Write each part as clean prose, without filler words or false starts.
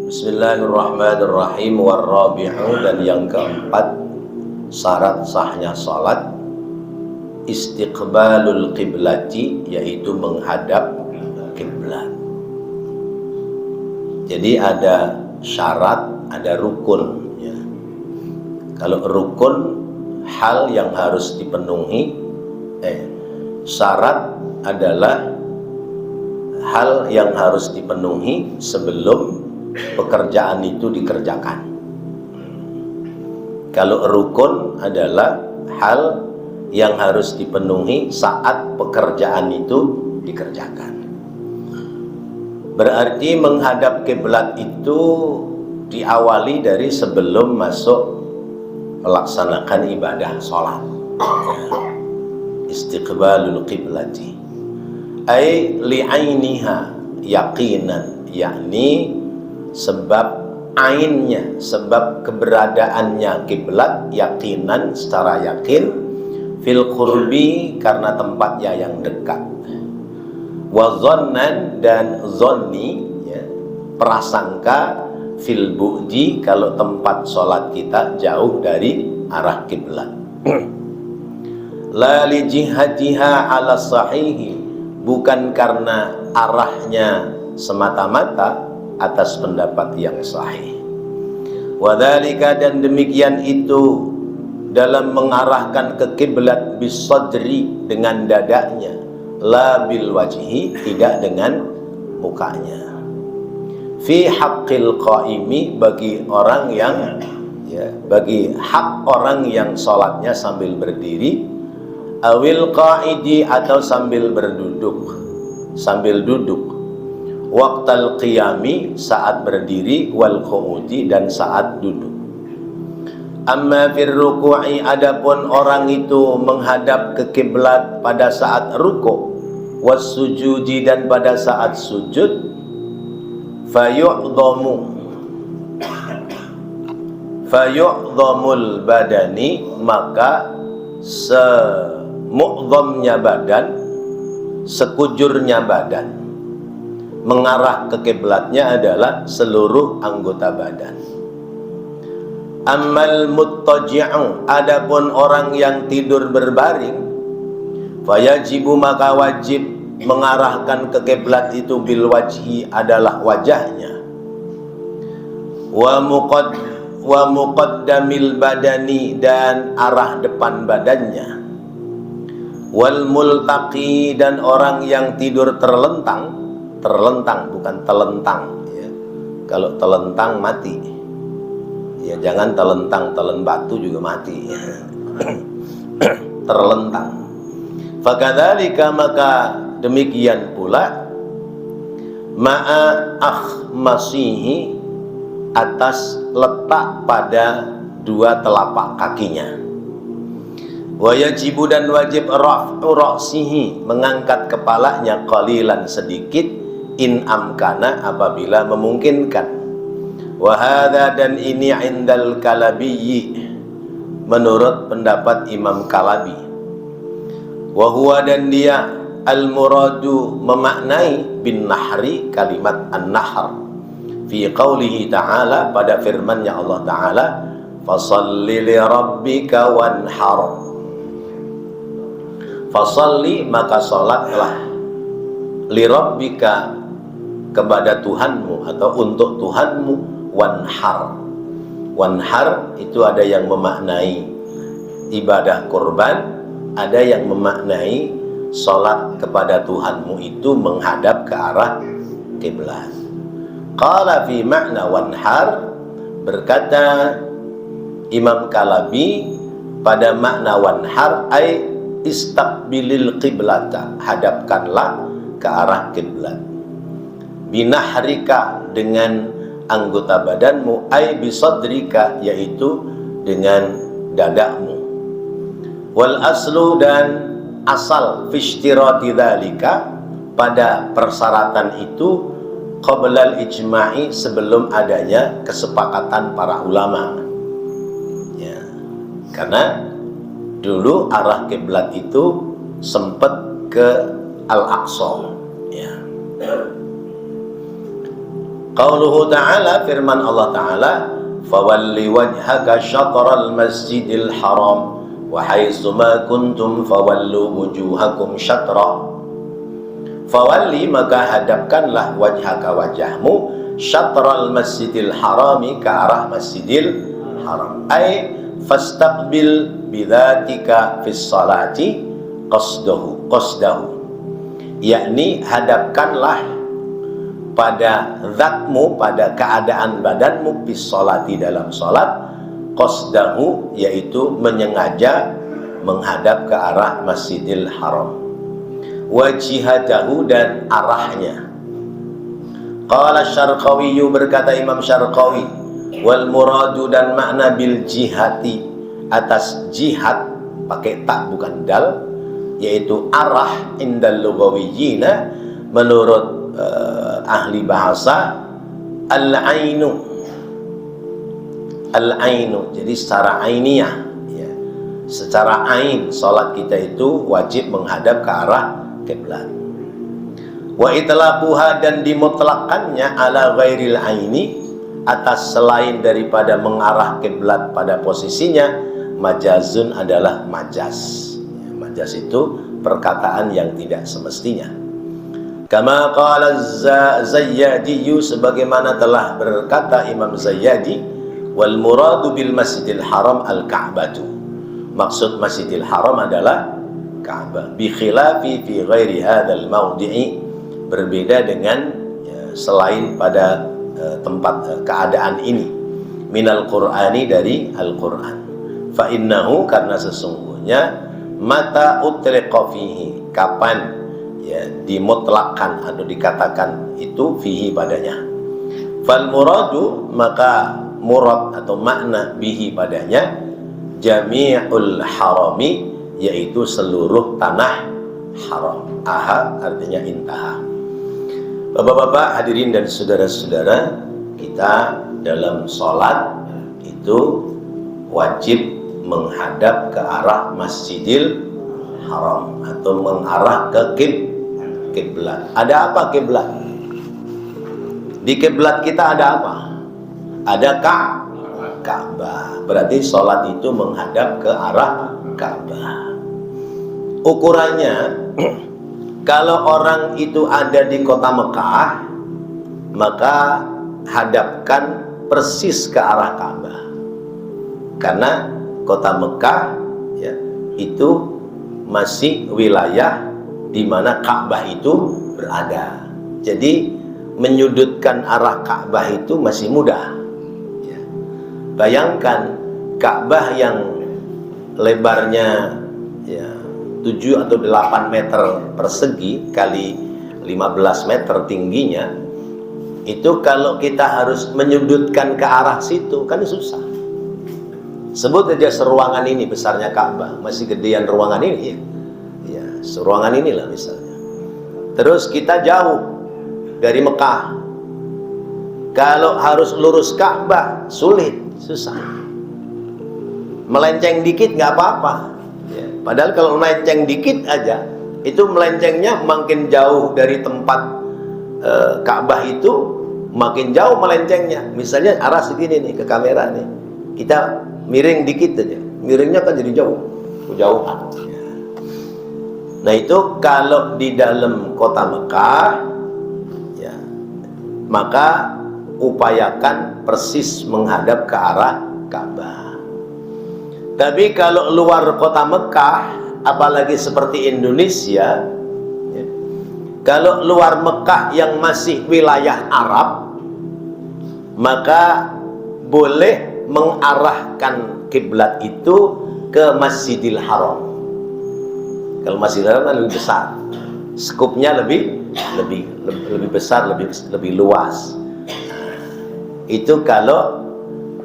Bismillahirrahmanirrahim. Warrabi'u, dan yang keempat syarat sahnya salat istiqbalul qiblati, yaitu menghadap kiblat. Jadi ada syarat, ada rukun ya. Kalau rukun hal yang harus dipenuhi, syarat adalah hal yang harus dipenuhi sebelum pekerjaan itu dikerjakan. Kalau rukun adalah hal yang harus dipenuhi saat pekerjaan itu dikerjakan. Berarti menghadap kiblat itu diawali dari sebelum masuk melaksanakan ibadah sholat. Istiqbalul qiblati ay li'ainiha yaqinan, yakni sebab ainnya, sebab keberadaannya kiblat yakinan, secara yakin, fil qurbi, karena tempatnya yang dekat, wa dhannan, dan zonni ya, prasangka, fil bu'di, kalau tempat sholat kita jauh dari arah kiblat. La li jihatiha ala sahihi, bukan karena arahnya semata-mata, atas pendapat yang sahih. Wadhalika, dan demikian itu dalam mengarahkan ke kiblat bisadri, dengan dadanya, la bil wajhi, tidak dengan mukanya. Fi haqqil qaimi, bagi orang yang ya, bagi hak orang yang sholatnya sambil berdiri, awil qaidi, atau sambil berduduk, sambil duduk, waqtal qiyami, saat berdiri, wal qu'udi, dan saat duduk. Amma fir ruku'i, adapun orang itu menghadap ke kiblat pada saat ruku', was sujudi, dan pada saat sujud, fayu'dhamul badani, maka semu'dhamnya badan, sekujurnya badan, mengarah ke kiblatnya adalah seluruh anggota badan. Ammal muttaji'u, adapun orang yang tidur berbaring, fayajibu, maka wajib mengarahkan ke kiblat itu bil wajhi, adalah wajahnya, wa muqaddamil badani, dan arah depan badannya, wal multaqi, dan orang yang tidur terlentang, bukan telentang ya. Kalau telentang mati ya, jangan telentang, telen batu juga mati ya. Terlentang. Fakadzalika, maka demikian pula, ma'a akhmasihi, atas letak pada dua telapak kakinya, wa yajibu, dan wajib raf'u ra'sihi, mengangkat kepalanya, qalilan, sedikit, in amkana, apabila memungkinkan. Wa hadza, dan ini indal Kalabiyyi, menurut pendapat Imam Kalabi. Wa huwa, dan dia al muradu, memaknai bin nahri, kalimat an-nahr, fi qaulihi ta'ala, pada firman-Nya Allah Ta'ala, fasalli li rabbika wanhar. Fasalli, maka salatlah, li rabbika, kepada Tuhanmu, atau untuk Tuhanmu, wanhar. Wanhar itu ada yang memaknai ibadah kurban, ada yang memaknai salat kepada Tuhanmu itu menghadap ke arah kiblat. Qala fi makna wanhar, berkata Imam Kalabi pada makna wanhar, ay istaqbilil qiblata, hadapkanlah ke arah kiblat, binahrika, dengan anggota badanmu, ay bisadrika, yaitu dengan dadakmu, wal aslu, dan asal, fishtirati dzalika, pada persyaratan itu, qablal ijma'i, sebelum adanya kesepakatan para ulama ya. Karena dulu arah kiblat itu sempat ke Al-Aqsa ya. Qauluhu ta'ala, firman Allah Ta'ala, fawalli wajhaka syatral masjidil haram wa haitsu ma kuntum fawallu wujuhakum syatra. Fawalli, maka hadapkanlah, wajhaka, wajahmu, syatral masjidil harami, ke arah masjidil haram. Ay fastaqbil bidzatika fis salati qasdahu, yakni hadapkanlah pada zatmu, pada keadaan badanmu, fis salati, dalam salat, qasdahu, yaitu menyengaja menghadap ke arah masjidil haram, wajihatahu, dan arahnya. Qala Syarqawi, berkata Imam Syarqawi, wal muradu, dan makna bil jihati, atas jihad pakai tak bukan dal, yaitu arah, indal lughawiyina, menurut ahli bahasa, al-ainu, jadi secara ainiyah, ya, secara ain, salat kita itu wajib menghadap ke arah kiblat. Wa itlaquha, dan dimutlakkannya, ala ghairil aini, atas selain daripada mengarah kiblat pada posisinya, majazun, adalah majaz. Majaz itu perkataan yang tidak semestinya. Kama qala Zayyadi, sebagaimana telah berkata Imam Zayyadi, wal muradu bil masjidil haram al-ka'batu, maksud masjidil haram adalah Ka'bah, bi khilafi fi ghairi hadzal mawdi'i, berbeda dengan, ya, selain pada tempat keadaan ini, minal qur'ani, dari Al-Qur'an. Fa innahu, karena sesungguhnya, mata utliqa fihi, kapan, ya, dimutlakkan atau dikatakan itu, fihi, padanya. Fal muradu, maka murad atau makna bihi, padanya, jami'ul harami, yaitu seluruh tanah haram. Aha, artinya intaha. Bapak-bapak, hadirin dan saudara-saudara, kita dalam sholat itu wajib menghadap ke arah masjidil haram, atau mengarah ke kiblat. Ada apa kiblat? Di kiblat kita ada apa? Ada Ka'bah. Berarti sholat itu menghadap ke arah Ka'bah. Ukurannya, kalau orang itu ada di kota Mekah, maka hadapkan persis ke arah Ka'bah. Karena kota Mekah, ya, itu masih wilayah di mana Ka'bah itu berada. Jadi menyudutkan arah Ka'bah itu masih mudah, ya. Bayangkan Ka'bah yang lebarnya, ya, 7 atau 8 meter persegi kali 15 meter tingginya, itu kalau kita harus menyudutkan ke arah situ kan susah. Sebut aja seruangan ini besarnya Ka'bah, masih gedean ruangan ini, ya, ya, seruangan inilah misalnya. Terus kita jauh dari Mekah, kalau harus lurus Ka'bah sulit, susah. Melenceng dikit nggak apa-apa, ya. Padahal kalau melenceng dikit aja, itu melencengnya makin jauh dari tempat Ka'bah itu, makin jauh melencengnya. Misalnya arah segini nih ke kamera nih, kita miring dikit aja, miringnya kan jadi jauh, kejauhan. Nah itu kalau di dalam kota Mekah, ya, maka upayakan persis menghadap ke arah Ka'bah. Tapi kalau luar kota Mekah, apalagi seperti Indonesia, ya, kalau luar Mekah yang masih wilayah Arab, maka boleh mengarahkan kiblat itu ke Masjidil Haram. Kalau Masjidil Haram kan lebih besar, skupnya lebih besar, lebih luas. Itu kalau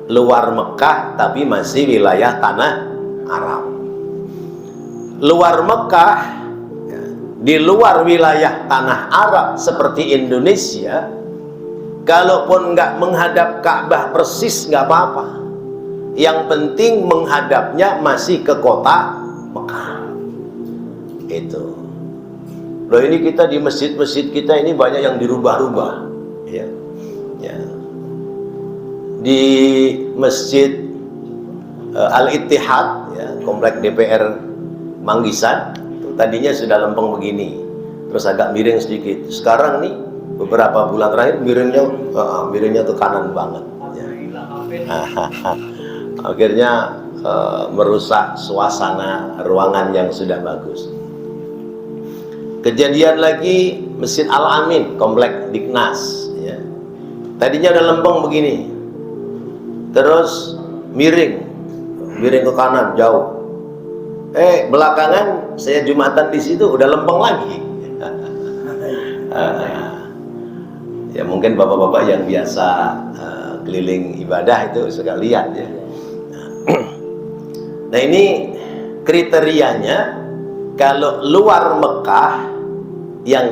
luar Mekah tapi masih wilayah tanah Arab. Luar Mekah, ya, di luar wilayah tanah Arab seperti Indonesia, kalaupun nggak menghadap Ka'bah persis nggak apa-apa. Yang penting menghadapnya masih ke kota Mekah. Itu. Loh, ini kita di masjid-masjid kita ini banyak yang dirubah-rubah, ya. Ya. di Masjid Al-Ittihad, ya, komplek DPR Manggisan. Tadinya sudah lempeng begini, terus agak miring sedikit. Sekarang nih beberapa bulan terakhir miringnya ke kanan banget, ya. Akhirnya merusak suasana ruangan yang sudah bagus. Kejadian lagi Masjid Al-Amin, komplek Diknas, ya. Tadinya udah lempeng begini, terus miring ke kanan jauh. Belakangan saya Jumatan di situ udah lempeng lagi. Ya mungkin bapak-bapak yang biasa keliling ibadah itu suka lihat, ya. Nah ini kriterianya, kalau luar Mekah yang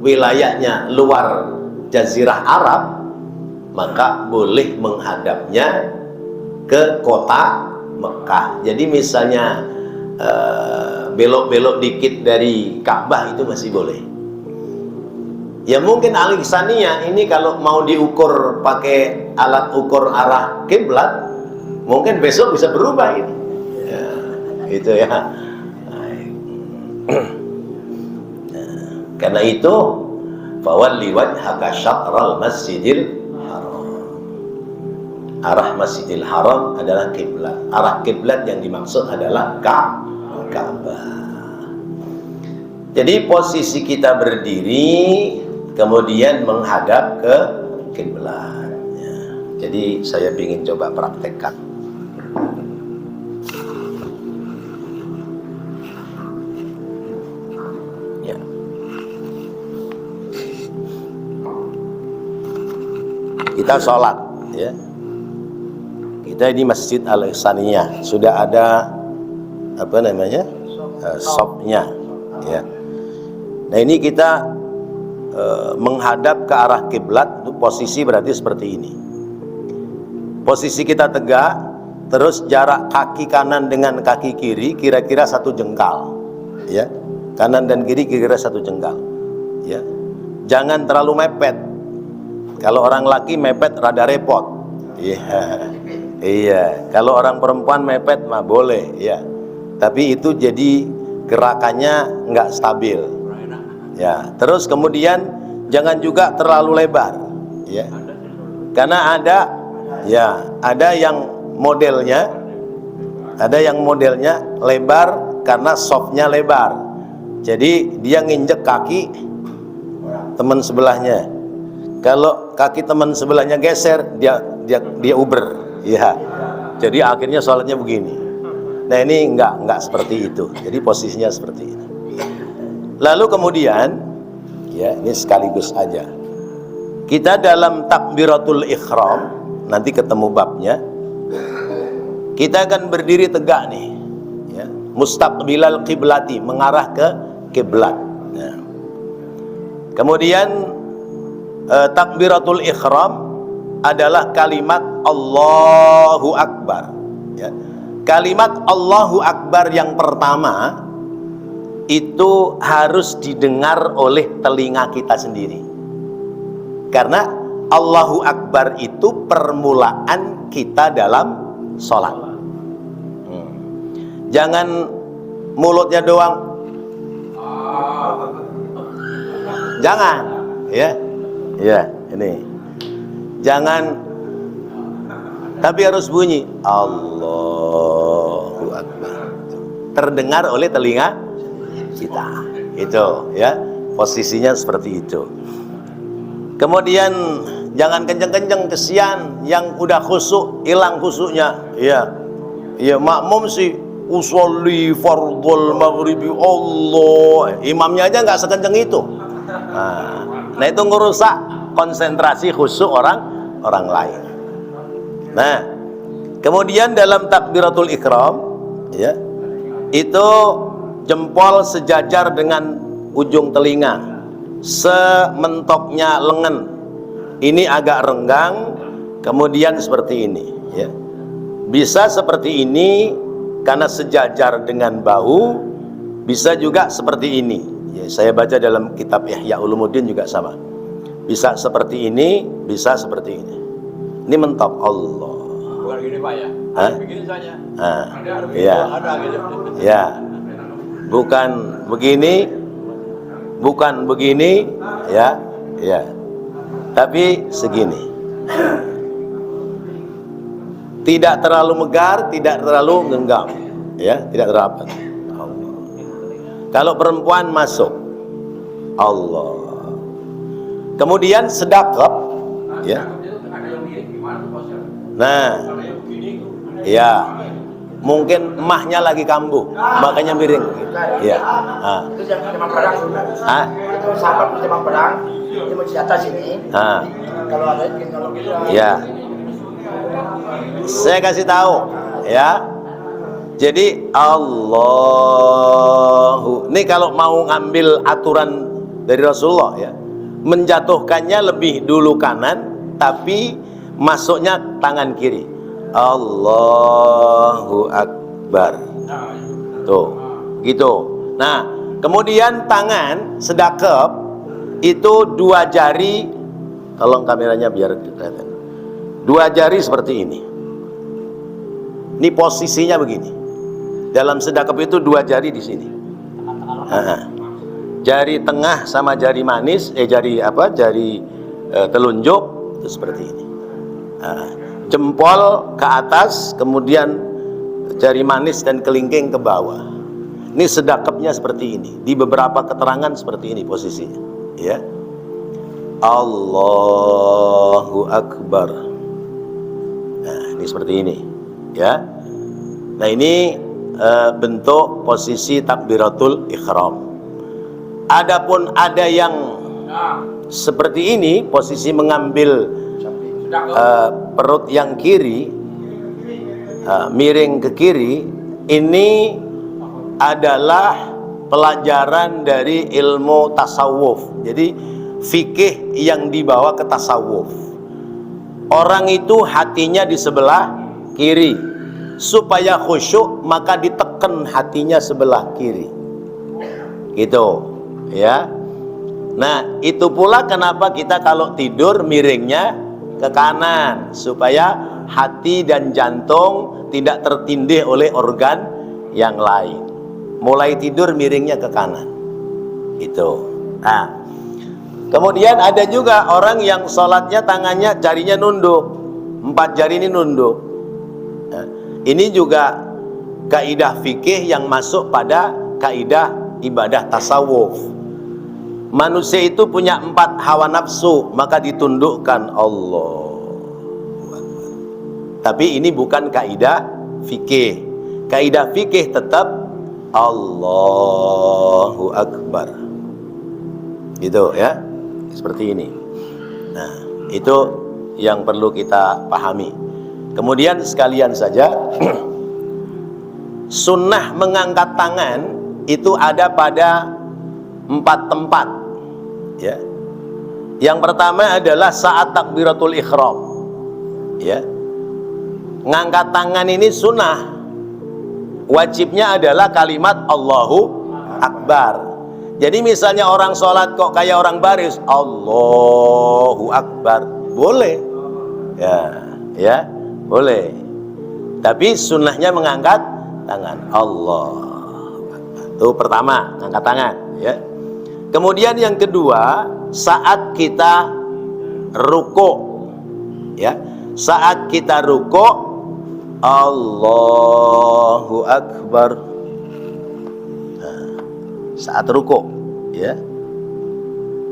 wilayahnya luar Jazirah Arab, maka boleh menghadapnya ke kota Mekah. Jadi misalnya belok-belok dikit dari Ka'bah itu masih boleh. Ya mungkin Al-Ihsaniyah ini kalau mau diukur pakai alat ukur arah kiblat, mungkin besok bisa berubah ini. Ya, itu ya. Karena itu fawalli wajhaka syatral masjidil haram. Arah Masjidil Haram adalah kiblat. Arah kiblat yang dimaksud adalah Ka'bah. Jadi posisi kita berdiri kemudian menghadap ke kiblat, ya. Jadi saya ingin coba praktekkan. Ya. Kita sholat, ya. Kita ini Masjid Al-Ihsaniyah, sudah ada apa namanya, sopnya, ya. Nah ini kita menghadap ke arah kiblat, posisi berarti seperti ini. Posisi kita tegak, terus jarak kaki kanan dengan kaki kiri kira-kira 1 jengkal, ya. Kanan dan kiri kira-kira 1 jengkal, ya. Jangan terlalu mepet. Kalau orang laki mepet rada repot, iya. Iya, kalau orang perempuan mepet mah boleh, ya. Tapi itu jadi gerakannya nggak stabil, ya. Terus kemudian jangan juga terlalu lebar, ya. Karena ada yang modelnya lebar karena softnya lebar. Jadi dia nginjek kaki teman sebelahnya. Kalau kaki teman sebelahnya geser, dia uber. Ya, jadi akhirnya sholatnya begini. Nah ini enggak seperti itu. Jadi posisinya seperti ini. Lalu kemudian, ya ini sekaligus aja. Kita dalam takbiratul ihram, nanti ketemu babnya. Kita akan berdiri tegak nih, ya. Mustaqbilal qiblati, mengarah ke kiblat. Nah. Kemudian takbiratul ihram adalah kalimat Allahu Akbar, ya. Kalimat Allahu Akbar yang pertama itu harus didengar oleh telinga kita sendiri, karena Allahu Akbar itu permulaan kita dalam sholat. Jangan mulutnya doang, jangan, ya ini. Jangan, tapi harus bunyi Allahu Akbar, terdengar oleh telinga kita. Itu, ya, posisinya seperti itu. Kemudian jangan kenceng-kenceng, kesian yang udah khusyuk hilang khusyuknya. Iya, makmum sih usolli fardhul maghribi Allah, imamnya aja nggak sekenceng itu. Nah itu ngerusak konsentrasi khusyuk orang lain. Nah, kemudian dalam takbiratul ihram, ya, itu jempol sejajar dengan ujung telinga, sementoknya lengan. Ini agak renggang, kemudian seperti ini, ya. Bisa seperti ini karena sejajar dengan bahu, bisa juga seperti ini. Ya, saya baca dalam kitab Ihya Ulumuddin juga sama. Bisa seperti ini, bisa seperti ini. Ini mentok Allah. Bukan gini Pak ya. Hah? Begini saja. Iya. Ada gitu. Ya. Bukan begini, bukan begini, ya, ya. Tapi segini. Tidak terlalu megar, tidak terlalu genggam, ya, tidak rapat. Allah. Kalau perempuan masuk, Allah. Kemudian sedekap, ya. Nah, ya, mungkin emahnya lagi kambuh, makanya miring. Ya. Itu zaman perang. Itu sahabat zaman perang, dia mau di atas ini. Kalau ada kalau Ya. Saya kasih tahu, ya. Jadi Allahu. Ini kalau mau ngambil aturan dari Rasulullah, ya, menjatuhkannya lebih dulu kanan, tapi masuknya tangan kiri. Allahu Akbar. Tuh, gitu. Nah, kemudian tangan sedekap itu 2 jari. Tolong kameranya biar kelihatan. 2 jari seperti ini. Ini posisinya begini. Dalam sedekap itu 2 jari di sini. Jari tengah sama jari manis, jari telunjuk itu seperti ini. Jempol ke atas, kemudian jari manis dan kelingking ke bawah. Ini sedekapnya seperti ini. Di beberapa keterangan seperti ini posisinya, ya. Allahu Akbar. Nah, ini seperti ini, ya. Nah, ini bentuk posisi takbiratul ihram. Adapun ada yang seperti ini, posisi mengambil perut yang kiri, miring ke kiri, ini adalah pelajaran dari ilmu tasawuf. Jadi fikih yang dibawa ke tasawuf. Orang itu hatinya di sebelah kiri, supaya khusyuk maka ditekan hatinya sebelah kiri, gitu, ya. Nah, itu pula kenapa kita kalau tidur miringnya ke kanan, supaya hati dan jantung tidak tertindih oleh organ yang lain. Mulai tidur miringnya ke kanan, gitu. Nah, kemudian ada juga orang yang sholatnya tangannya, jarinya nunduk, 4 jari ini nunduk. Nah, ini juga kaidah fikih yang masuk pada kaidah ibadah tasawuf. Manusia itu punya 4 hawa nafsu, maka ditundukkan Allah. Tapi ini bukan kaidah fikih. Kaidah fikih tetap Allahu Akbar, gitu, ya, seperti ini. Nah, itu yang perlu kita pahami. Kemudian sekalian saja, sunnah mengangkat tangan itu ada pada 4 tempat, ya. Yang pertama adalah saat takbiratul ihram, ya. Ngangkat tangan ini sunnah. Wajibnya adalah kalimat Allahu Akbar. Jadi misalnya orang sholat kok kayak orang baris, Allahu Akbar, boleh, ya, boleh. Tapi sunnahnya mengangkat tangan, Allah. Itu pertama, angkat tangan, ya. Kemudian yang kedua, saat kita rukuk, ya, saat kita rukuk, Allahu Akbar. Nah, saat rukuk, ya.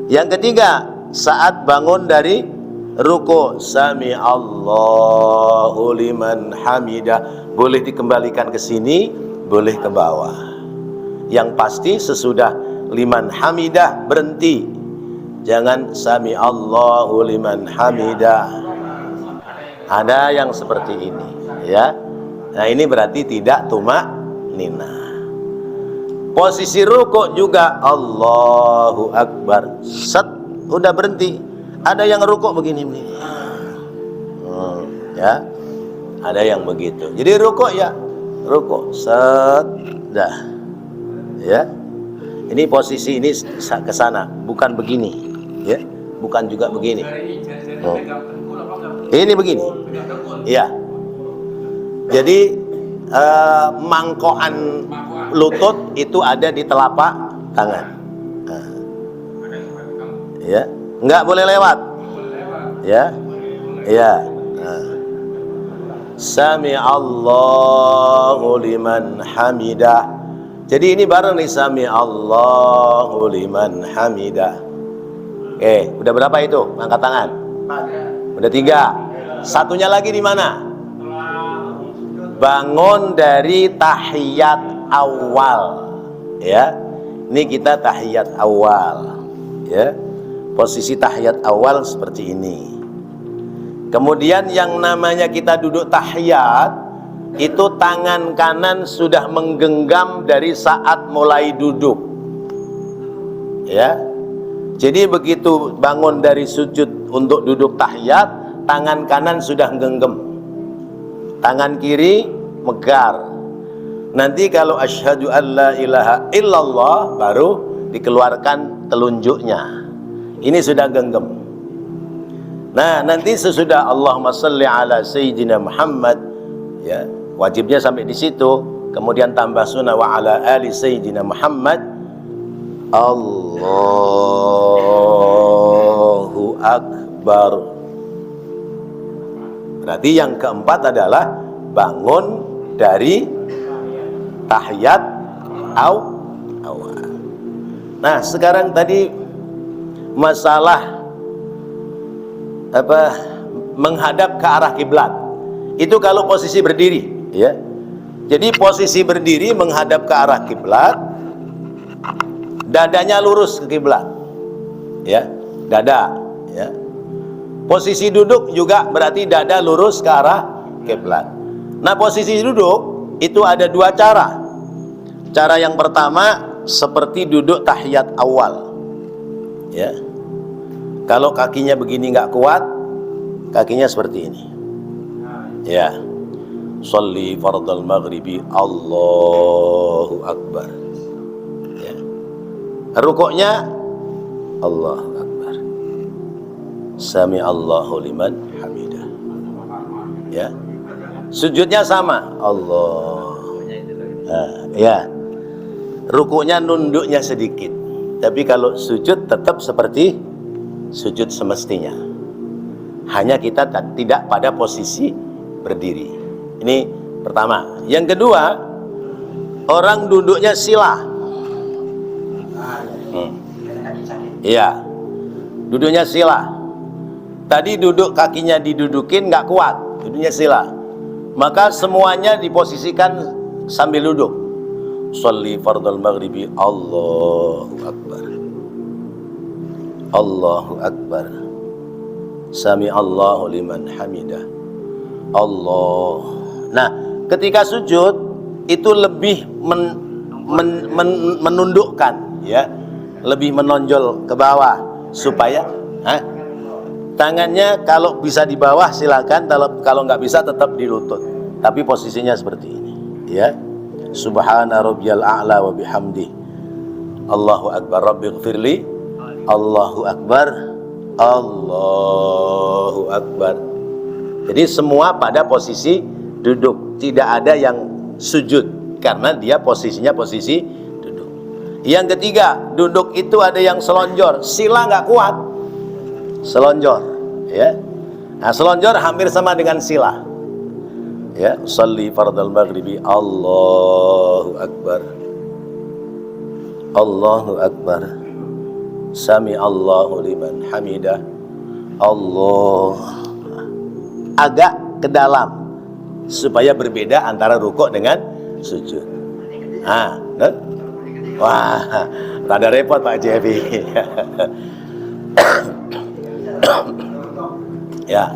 Yang ketiga, saat bangun dari rukuk, sami Allahu liman hamidah, boleh dikembalikan ke sini, boleh ke bawah. Yang pasti sesudah liman hamidah berhenti, jangan sami Allahu liman hamidah. Ada yang seperti ini, ya. Nah, ini berarti tidak tumak ninah. Posisi rukuk juga Allahu Akbar, set, udah berhenti. Ada yang rukuk begini, ya. Ada yang begitu. Jadi rukuk, ya, rukuk, set, dah, ya. Ini posisi ini ke sana, bukan begini, ya, bukan juga begini. Ini begini. Iya. Jadi mangkokan lutut itu ada di telapak tangan. Ya, nggak boleh lewat. Ya, ya. Sami Allahu liman hamidah. Jadi ini bareng nih, Sami Allahu liman hamidah. Oke, udah berapa itu angkat tangan? Udah 3. Satunya lagi di mana? Bangun dari tahiyat awal. Ya, ini kita tahiyat awal. Ya, posisi tahiyat awal seperti ini. Kemudian yang namanya kita duduk tahiyat, itu tangan kanan sudah menggenggam dari saat mulai duduk. Ya. Jadi begitu bangun dari sujud untuk duduk tahiyat, tangan kanan sudah genggam. Tangan kiri megar. Nanti kalau asyhadu alla ilaha illallah baru dikeluarkan telunjuknya. Ini sudah genggam. Nah, nanti sesudah Allahumma shalli ala sayyidina Muhammad, ya, wajibnya sampai di situ. Kemudian tambah sunnah wa ala ali sayyidina Muhammad. Allahu akbar. Berarti yang keempat adalah bangun dari tahiyat awal. Nah, sekarang tadi masalah menghadap ke arah kiblat. Itu kalau posisi berdiri, ya. Jadi posisi berdiri menghadap ke arah kiblat, dadanya lurus ke kiblat. Ya, dada, ya. Posisi duduk juga berarti dada lurus ke arah kiblat. Nah, posisi duduk itu ada 2 cara. Cara yang pertama seperti duduk tahiyat awal. Ya. Kalau kakinya begini nggak kuat, kakinya seperti ini. Ya. Sholli fardal maghribi Allahu akbar. Ya. Rukuknya Allahu akbar. Sami Allahu liman hamidah. Ya. Sujudnya sama. Allah. Ya. Rukuknya nunduknya sedikit. Tapi kalau sujud tetap seperti sujud semestinya. Hanya kita tidak pada posisi berdiri. Ini pertama. Yang kedua, orang duduknya sila. Iya, duduknya sila. Tadi duduk kakinya didudukin nggak kuat, duduknya sila. Maka semuanya diposisikan sambil duduk. Sholli fardal maghribi Allahu akbar. Allahu akbar. Sami Allahu liman hamidah. Allah. Nah, ketika sujud itu lebih menundukkan, ya, lebih menonjol ke bawah supaya tangannya kalau bisa di bawah silakan, kalau nggak bisa tetap di lutut. Tapi posisinya seperti ini, ya. Subhana rabbiyal a'la wa bihamdi. Allahu akbar, rabbighfirli. Allahu akbar. Allahu akbar. Jadi semua pada posisi duduk, tidak ada yang sujud karena dia posisinya posisi duduk. Yang ketiga, duduk itu ada yang selonjor, sila nggak kuat, selonjor, ya. Nah, selonjor hampir sama dengan sila. Ya, sholli fardal maghribi Allahu akbar. Allahu akbar. Sami Allahu liman hamidah. Allah. Agak ke dalam supaya berbeda antara rukuk dengan sujud. Wah, rada repot Pak Jefi. Ya.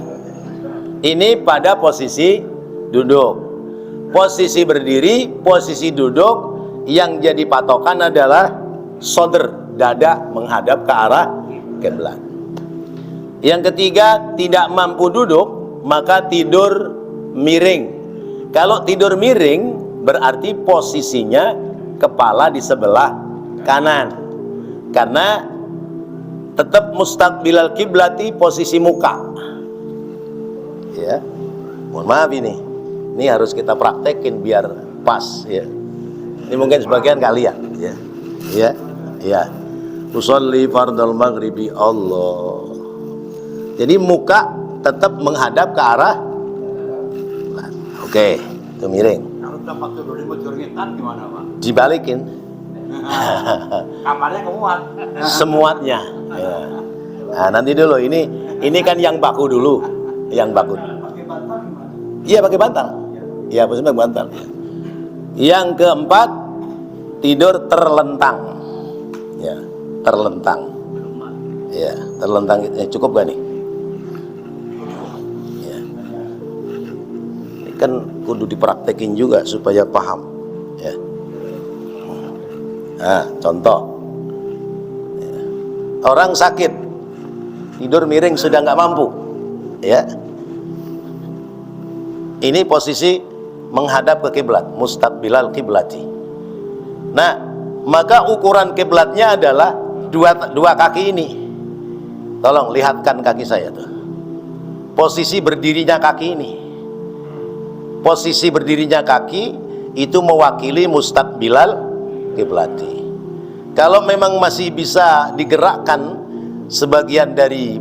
Ini pada posisi duduk. Posisi berdiri, posisi duduk, yang jadi patokan adalah sodr, dada menghadap ke arah kiblat. Yang ketiga, tidak mampu duduk, maka tidur miring. Kalau tidur miring berarti posisinya kepala di sebelah kanan, karena tetap mustaqbilal kiblati, posisi muka. Ya, mohon maaf ini harus kita praktekin biar pas ya. Ini mungkin sebagian kalian ya. Usolli fardal maghribi Allah. Jadi muka tetap menghadap ke arah. Oke, itu miring. Kalau dapat curhitan gimana, Pak? Dibalikin. Kamarnya kemuat. Semuatnya. Ya. Nah, nanti dulu ini kan yang baku dulu, yang baku. Iya pakai bantal. Iya pakai bantal. Yang keempat, tidur terlentang. Ya, terlentang. Ya, terlentang cukup gak nih? Ya. Ini kan kudu dipraktekin juga supaya paham. Ya. Nah, contoh. Ya. Orang sakit, tidur miring sudah nggak mampu. Ya. Ini posisi menghadap ke kiblat, mustaqbilal kiblati. Nah, maka ukuran kiblatnya adalah dua kaki ini. Tolong lihatkan kaki saya tuh. Posisi berdirinya kaki ini. Posisi berdirinya kaki itu mewakili mustaqbilal kiblati. Kalau memang masih bisa digerakkan sebagian dari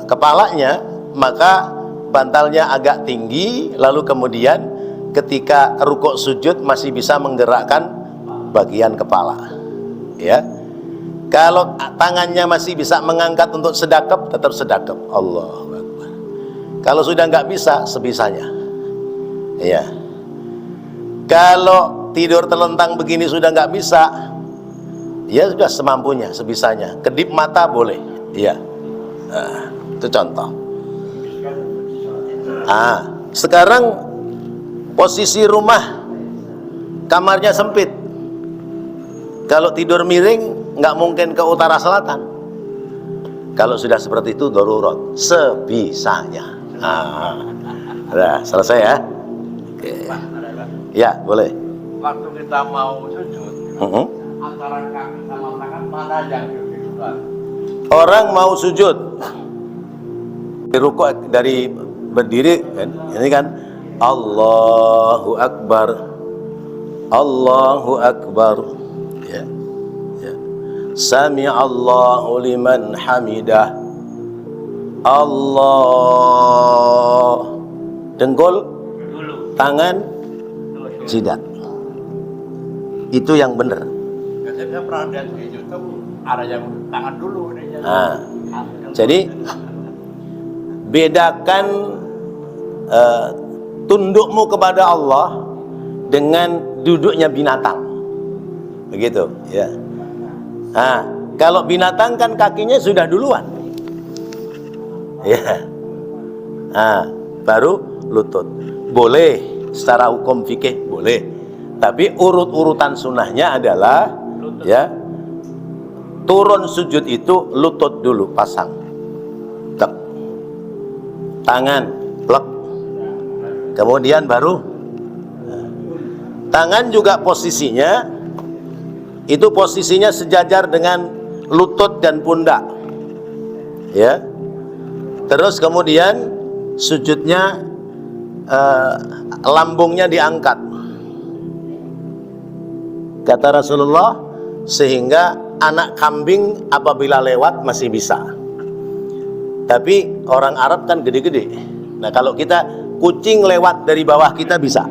kepalanya, maka bantalnya agak tinggi, lalu kemudian ketika rukuk sujud masih bisa menggerakkan bagian kepala. Ya. Kalau tangannya masih bisa mengangkat untuk sedekap, tetap sedekap. Allahu Akbar. Kalau sudah nggak bisa, sebisanya. Ya. Kalau tidur terlentang begini sudah nggak bisa, ya sudah semampunya, sebisanya. Kedip mata boleh. Ya. Nah, itu contoh. Sekarang posisi rumah kamarnya sempit. Kalau tidur miring nggak mungkin ke utara selatan. Kalau sudah seperti itu darurat, sebisanya. Nah, selesai ya. Oke. Ya boleh. Waktu kita mau sujud, antara kaki sama tangan mana yang lebih duluan? Orang mau sujud di rukuk dari berdiri kan, ini kan Allahu Akbar, Allahu Akbar, ya, ya. Sami Allahu liman hamidah, Allah, dengkul, tangan, jidat. Itu yang benar. Biasanya pernah lihat di YouTube ada yang tangan dulu. Jadi bedakan tundukmu kepada Allah dengan duduknya binatang, begitu ya. Kalau binatang kan kakinya sudah duluan, ya. Baru lutut. Boleh secara hukum fikih boleh, tapi urut-urutan sunnahnya adalah lutut. Ya, turun sujud itu lutut dulu pasang, tek, tangan plek, kemudian baru tangan juga posisinya itu posisinya sejajar dengan lutut dan pundak, ya. Terus kemudian sujudnya lambungnya diangkat, kata Rasulullah, sehingga anak kambing apabila lewat masih bisa. Tapi orang Arab kan gede-gede. Nah kalau kita kucing lewat dari bawah kita bisa.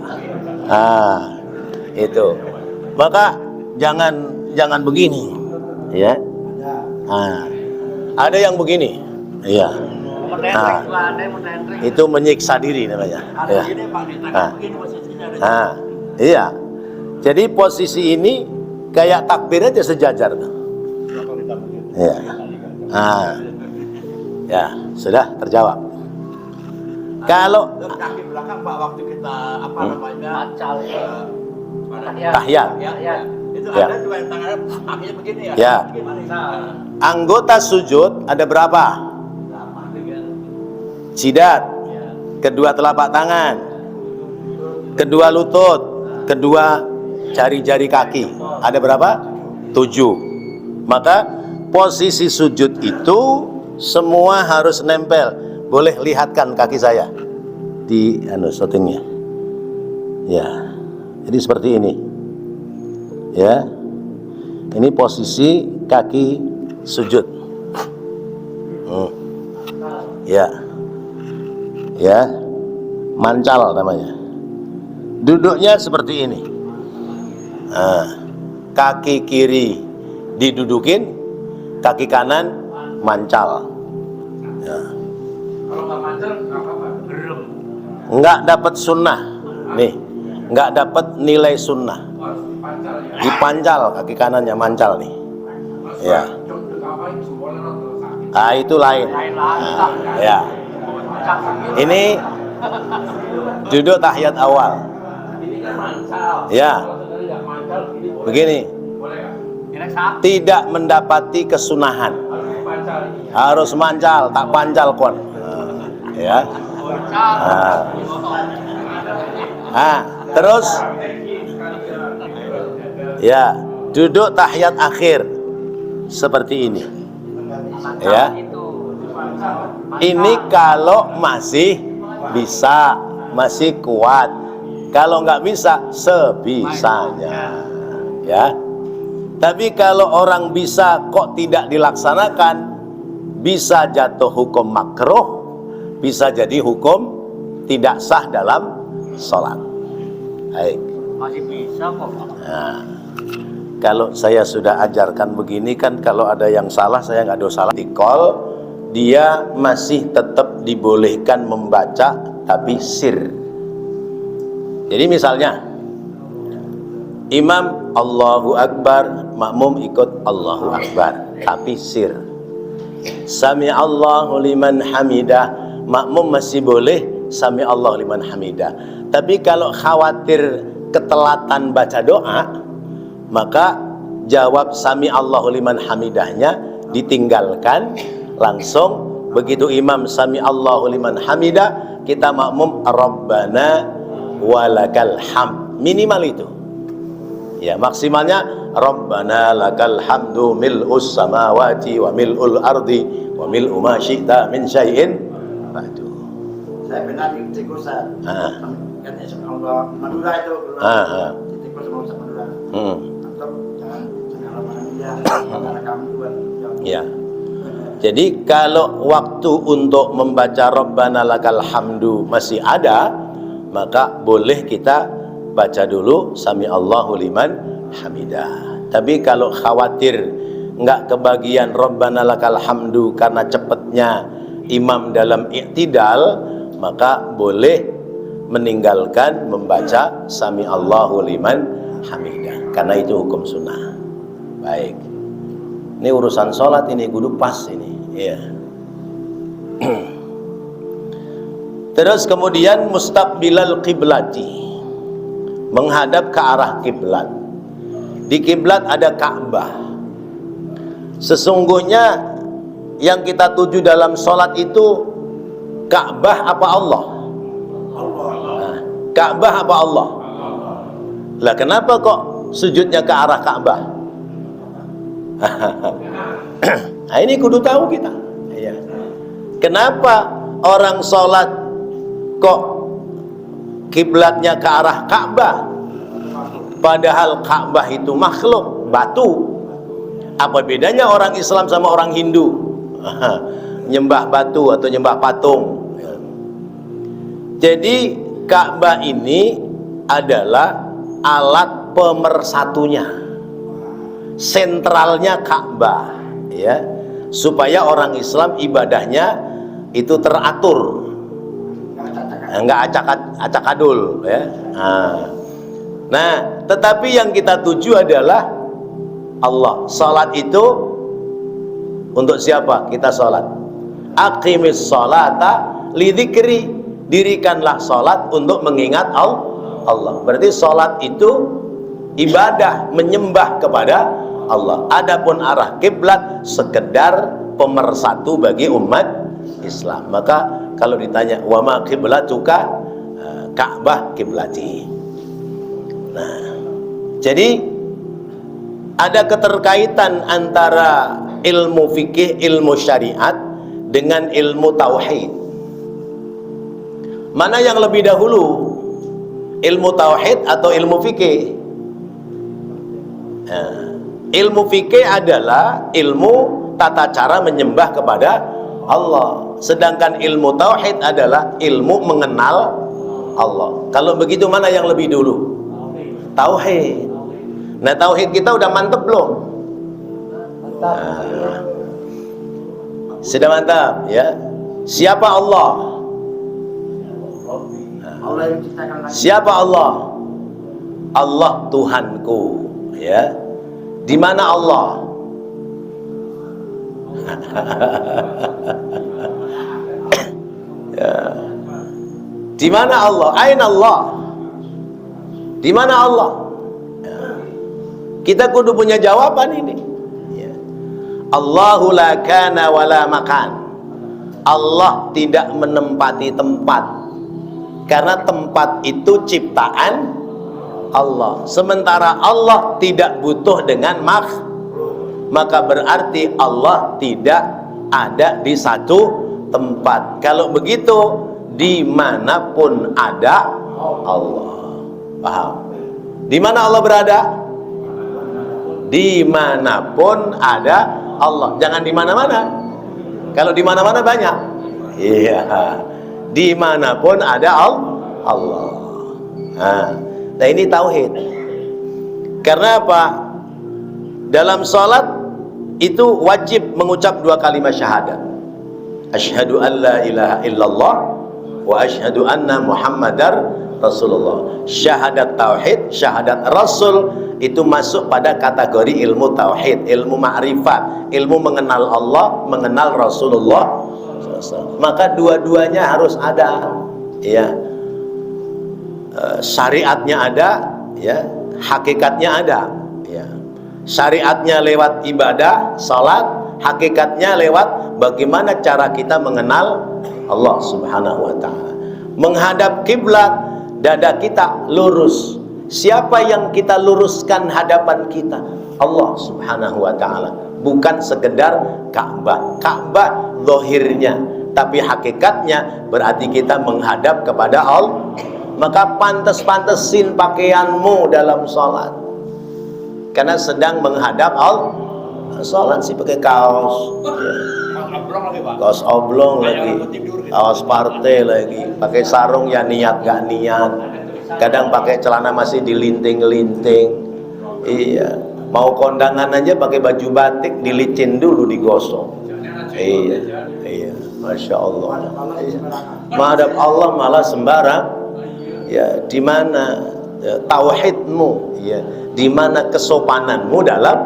Itu. Maka jangan begini, ya. Ada yang begini, iya. Itu menyiksa diri namanya. Ya. Iya. Jadi posisi ini kayak takbir aja sejajar. Ya. Ya, sudah terjawab. Kalau kaki belakang Pak, waktu kita apa namanya? tahiyat. Itu Ya. ada juga yang tangannya kakinya begini ya. Ya. Anggota sujud ada berapa? Jidat, kedua telapak tangan, kedua lutut, kedua jari-jari kaki. Ada berapa? 7. Maka posisi sujud itu semua harus nempel, boleh lihatkan kaki saya di shootingnya. Ya, jadi seperti ini. Ya, ini posisi kaki sujud. Ya, ya, mancal namanya. Duduknya seperti ini. Kaki kiri didudukin, kaki kanan mancal. Ya. Kalau nggak mancal, nggak apa-apa, gerem. Nggak dapat sunnah, nih, nggak dapat nilai sunnah. Dipancal kaki kanannya mancal nih. Ya. Itu lain. Ya. Ini duduk tahiyat awal. Ya. Begini. Tidak mendapati kesunahan. Harus mancal, tak pancal kon. Ya. Terus ya, duduk tahiyat akhir seperti ini. Ya. Ini kalau masih bisa, masih kuat. Kalau nggak bisa, sebisanya. Ya. Tapi kalau orang bisa kok tidak dilaksanakan, bisa jatuh hukum makruh, bisa jadi hukum tidak sah dalam sholat. Baik. Masih bisa kok. Nah, kalau saya sudah ajarkan begini kan, kalau ada yang salah saya nggak ada salah. Di call dia masih tetap dibolehkan membaca tapi sir. Jadi misalnya imam Allahu Akbar, makmum ikut Allahu Akbar tapi sir. Sami Allahu liman hamidah, makmum masih boleh sami Allahu liman hamidah. Tapi kalau khawatir ketelatan baca doa, maka jawab sami Allahu liman hamidahnya ditinggalkan, langsung begitu imam sami Allahu liman hamidah, kita makmum Rabbana walakal hamd, minimal itu. Ya, maksimalnya Rabbana lakal hamdu mil'us samawati wa mil'ul ardi wa mil'u ma syi'ta min syai'in ba'du. Saya pernah di tikus katanya sama Allah Madura itu di tikus sama Ustaz Madura. Atau jangan kamu buat. Ya. Jadi kalau waktu untuk membaca Rabbana lakal hamdu masih ada, maka boleh kita baca dulu sami Allahu liman hamidah. Tapi kalau khawatir nggak kebagian Rabbana lakal hamdu karena cepatnya imam dalam i'tidal, maka boleh meninggalkan membaca sami Allahu liman hamidah, karena itu hukum sunnah. Baik, ini urusan sholat, ini kudu pas ini ya. Terus kemudian mustaqbilal qiblati, menghadap ke arah kiblat. Di kiblat ada Ka'bah. Sesungguhnya yang kita tuju dalam sholat itu Ka'bah apa Allah? Nah, Ka'bah apa Allah? Lah kenapa kok sujudnya ke arah Ka'bah? Nah, ini kudu tahu kita. Ya. Kenapa orang sholat kok kiblatnya ke arah Ka'bah, padahal Ka'bah itu makhluk, batu. Apa bedanya orang Islam sama orang Hindu? Nyembah batu atau nyembah patung. Jadi Ka'bah ini adalah alat pemersatunya, sentralnya Ka'bah, ya, supaya orang Islam ibadahnya itu teratur, enggak acak-acak-adul, ya. Nah, tetapi yang kita tuju adalah Allah. Salat itu untuk siapa? Kita salat. Aqimis salata lidzikri, dirikanlah salat untuk mengingat Allah. Berarti salat itu ibadah, menyembah kepada Allah. Adapun arah kiblat sekedar pemersatu bagi umat Islam. Maka kalau ditanya wa ma qiblatuka, Ka'bah kiblati. Nah, jadi ada keterkaitan antara ilmu fikih, ilmu syariat dengan ilmu tauhid. Mana yang lebih dahulu? Ilmu tauhid atau ilmu fikih? Nah, ilmu fikih adalah ilmu tata cara menyembah kepada Allah. Sedangkan ilmu tauhid adalah ilmu mengenal Allah. Kalau begitu mana yang lebih dulu? Tauhid. Nah, tauhid kita udah mantep belum? Nah, sudah mantap ya. Siapa Allah? Allah yang ciptakan langit. Siapa Allah? Allah Tuhanku, ya. Di mana Allah? Ya. Di mana Allah? Aina Allah? Di mana Allah? Ya. Kita kudu punya jawaban ini. Ya. Allahu la kana wa la makan. Allah tidak menempati tempat. Karena tempat itu ciptaan Allah. Sementara Allah tidak butuh dengan maka berarti Allah tidak ada di satu tempat. Kalau begitu, dimanapun ada Allah. Paham? Di mana Allah berada? Dimanapun ada Allah. Jangan di mana-mana. Kalau di mana-mana banyak. Iya. Dimanapun ada Allah. Nah ini tauhid. Karena apa? Dalam sholat itu wajib mengucap 2 kalimat syahadat. Asyhadu an la ilaha illallah wa asyhadu anna muhammadar rasulullah. Syahadat tauhid, syahadat rasul itu masuk pada kategori ilmu tauhid, ilmu ma'rifat, ilmu mengenal Allah, mengenal Rasulullah. Maka dua-duanya harus ada, ya. Syariatnya ada, ya. Hakikatnya ada, ya. Syariatnya lewat ibadah, salat, hakikatnya lewat bagaimana cara kita mengenal Allah Subhanahu wa taala. Menghadap kiblat, dada kita lurus. Siapa yang kita luruskan hadapan kita? Allah Subhanahu wa taala. Bukan sekedar Ka'bah. Ka'bah zahirnya, tapi hakikatnya berarti kita menghadap kepada Allah. Maka pantes-pantesin pakaianmu dalam sholat, karena sedang menghadap Allah. Sholat sih pakai kaos, ya. Kaos oblong lagi, kaos partai lagi, pakai sarung ya niat gak niat. Kadang pakai celana masih dilinting-linting. Iya, mau kondangan aja pakai baju batik dilicin dulu, digosok. Iya, iya, masya Allah. Iya. Menghadap Allah malah sembarang. Ya, di mana ya, tauhidmu, ya, di mana kesopananmu dalam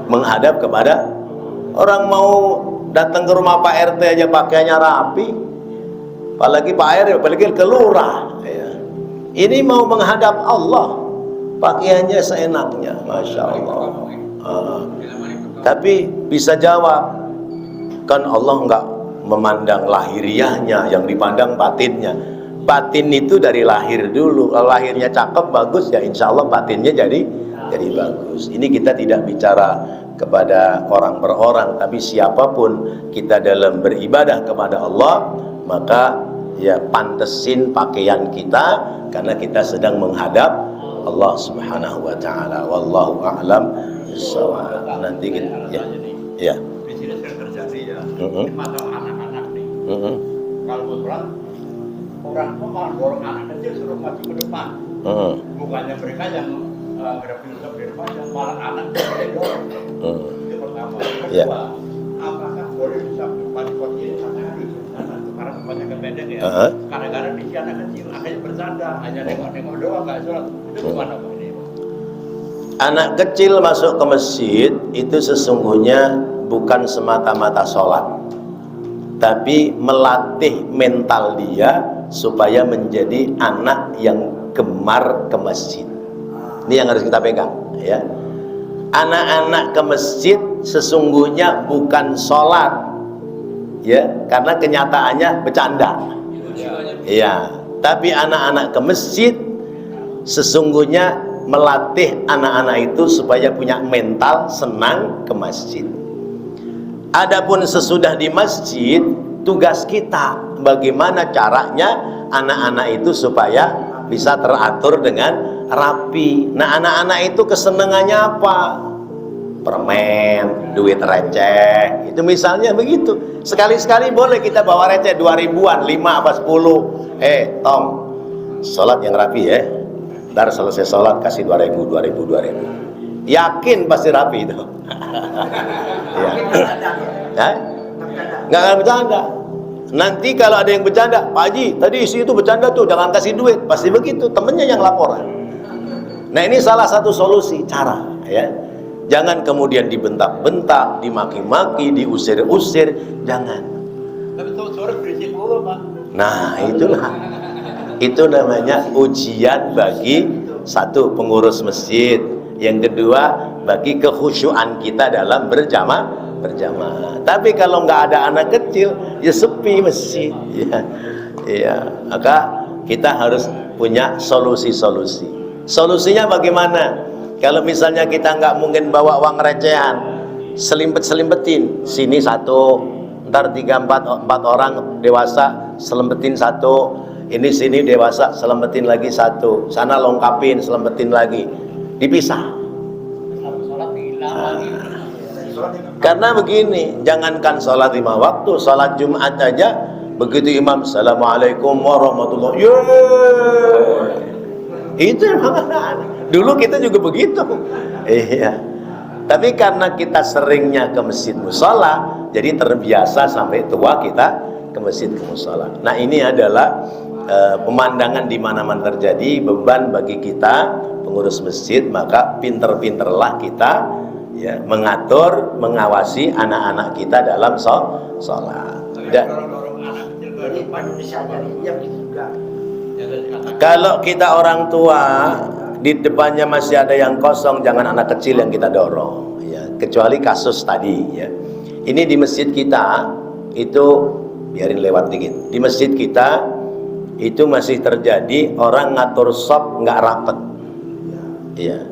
menghadap kepada orang. Mau datang ke rumah Pak RT aja pakaiannya rapi, apalagi Pak RT, apalagi ke lurah, ya. Ini mau menghadap Allah, pakaiannya seenaknya, masya Allah. Tapi bisa jawab, kan Allah enggak memandang lahiriahnya, yang dipandang batinnya. Batin itu dari lahir dulu. Kalau lahirnya cakep, bagus, ya insya Allah batinnya jadi bagus. Ini kita tidak bicara kepada orang per orang, tapi siapapun kita dalam beribadah kepada Allah, maka ya pantesin pakaian kita, karena kita sedang menghadap Allah Subhanahu wa taala. Wallahu a'lam bishawab. Nanti kita ya. Di sini sering terjadi ya. Masalah anak-anak nih. Kalau berat orang tua malah dorong anak kecil suruh maju ke depan. Bukannya mereka yang ada filosofi di depan, yang malah anak kecil yang dorong. Itu pertama. Kedua, apakah boleh bisa berpantau ini sama itu? Karena tempatnya kependek ya. Kadang-kadang di anak kecil akhirnya bercanda, hanya nengok-nengok doang, nggak sholat. Itu gimana Pak ini? Anak kecil masuk ke masjid itu sesungguhnya bukan semata-mata sholat, tapi melatih mental dia supaya menjadi anak yang gemar ke masjid. Ini yang harus kita pegang, ya. Anak-anak ke masjid sesungguhnya bukan sholat, ya, karena kenyataannya bercanda, ya. Tapi anak-anak ke masjid sesungguhnya melatih anak-anak itu supaya punya mental senang ke masjid. Adapun sesudah di masjid, tugas kita bagaimana caranya anak-anak itu supaya bisa teratur dengan rapi. Nah, anak-anak itu kesenangannya apa? Permen, duit receh, itu misalnya begitu. Sekali-sekali boleh kita bawa receh 2000-an, 5 apa 10. Tom, sholat yang rapi ya. Ntar selesai sholat kasih 2000. Yakin pasti rapi itu. Ya. Nggak akan bercanda. Nanti kalau ada yang bercanda, Pak Haji, tadi isi itu bercanda tuh, jangan kasih duit. Pasti begitu, temennya yang laporan. Nah, ini salah satu solusi, cara ya. Jangan kemudian dibentak-bentak, dimaki-maki, diusir-usir, jangan. Tapi sore berisik mulu, Pak. Nah, itulah. Itu namanya ujian bagi satu pengurus masjid, yang kedua bagi kekhusyuan kita dalam berjamaah. Tapi kalau nggak ada anak kecil, ya sepi masjid. Ya, maka kita harus punya solusi-solusi. Solusinya bagaimana? Kalau misalnya kita nggak mungkin bawa uang recehan, selimpet-selimpetin, sini satu, ntar 3-4 orang dewasa selempetin satu, ini sini dewasa selempetin lagi satu, sana lengkapin selempetin lagi, dipisah. Karena begini, jangankan sholat 5 waktu, sholat Jumat aja begitu imam assalamualaikum warahmatullahi wabarakatuh, itu emang anak-anak. Dulu kita juga begitu. Iya. Tapi karena kita seringnya ke masjid mushola, jadi terbiasa sampai tua kita ke masjid ke mushola. Nah, ini adalah pemandangan di mana-mana terjadi beban bagi kita pengurus masjid. Maka pinter-pinterlah kita ya mengatur, mengawasi anak-anak kita dalam sholat. Kalau kita orang tua, di depannya masih ada yang kosong, jangan anak kecil yang kita dorong ya, kecuali kasus tadi ya. Ini di masjid kita itu, biarin lewat dikit, di masjid kita itu masih terjadi orang ngatur shop nggak rapet ya,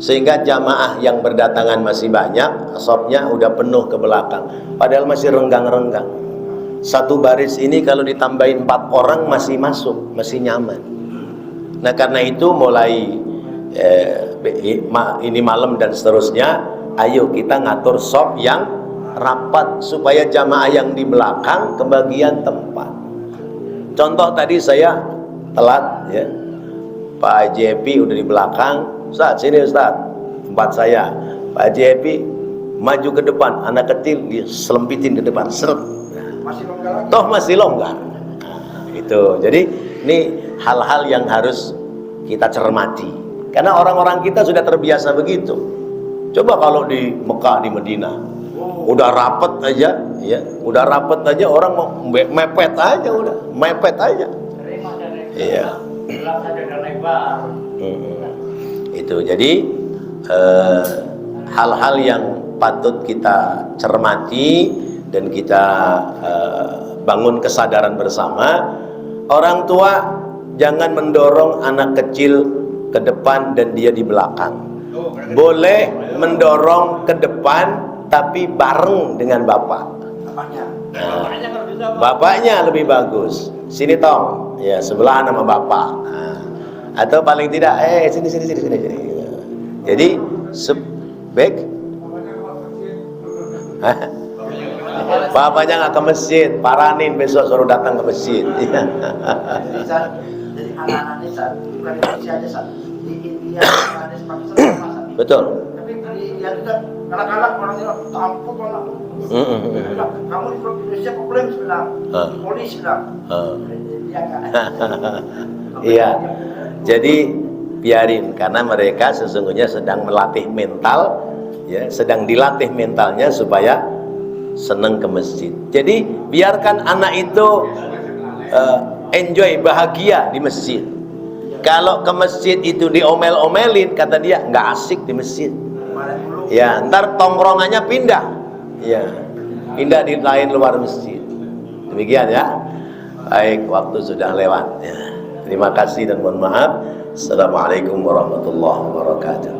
sehingga jamaah yang berdatangan masih banyak, shopnya udah penuh ke belakang, padahal masih renggang-renggang. Satu baris ini kalau ditambahin 4 orang masih masuk, masih nyaman. Nah, karena itu mulai ini malam dan seterusnya, ayo kita ngatur shop yang rapat supaya jamaah yang di belakang kebagian tempat. Contoh tadi saya telat ya, Pak Haji Epi udah di belakang, Ustaz sini Ustaz, tempat saya. Pak Haji Epi maju ke depan, anak kecil diselempitin ke depan, seret. Toh masih longgar. Nah, itu. Jadi ini hal-hal yang harus kita cermati. Karena orang-orang kita sudah terbiasa begitu. Coba kalau di Mekah, di Medina, udah rapet aja, ya, udah rapet aja orang mau mepet aja, udah mepet aja. Iya. Itu. Jadi hal-hal yang patut kita cermati dan kita bangun kesadaran bersama. Orang tua jangan mendorong anak kecil ke depan dan dia di belakang. Boleh mendorong ke depan tapi bareng dengan bapak. Nah, bapaknya lebih bagus. Sini Tom, ya sebelah nama bapak. Nah, atau paling tidak, sini. Jadi baik. Bapaknya nggak ke masjid, paranin besok suruh datang ke masjid. Jadi anak-anak ini bukan di Indonesia aja, di India, Bangladesh, Pakistan sama. Betul. Tapi di India itu kadang-kadang orangnya tampuk malah. Kamu di Indonesia problem sebenarnya, polisi bilang. Iya. Jadi biarin, karena mereka sesungguhnya sedang melatih mental, ya, sedang dilatih mentalnya supaya senang ke masjid. Jadi biarkan anak itu enjoy, bahagia di masjid. Kalau ke masjid itu diomel-omelin, kata dia nggak asik di masjid. Ya, ntar tongkrongannya pindah. Ya, pindah di lain luar masjid. Demikian ya. Baik, waktu sudah lewat. Ya. Terima kasih dan mohon maaf. Assalamualaikum warahmatullahi wabarakatuh.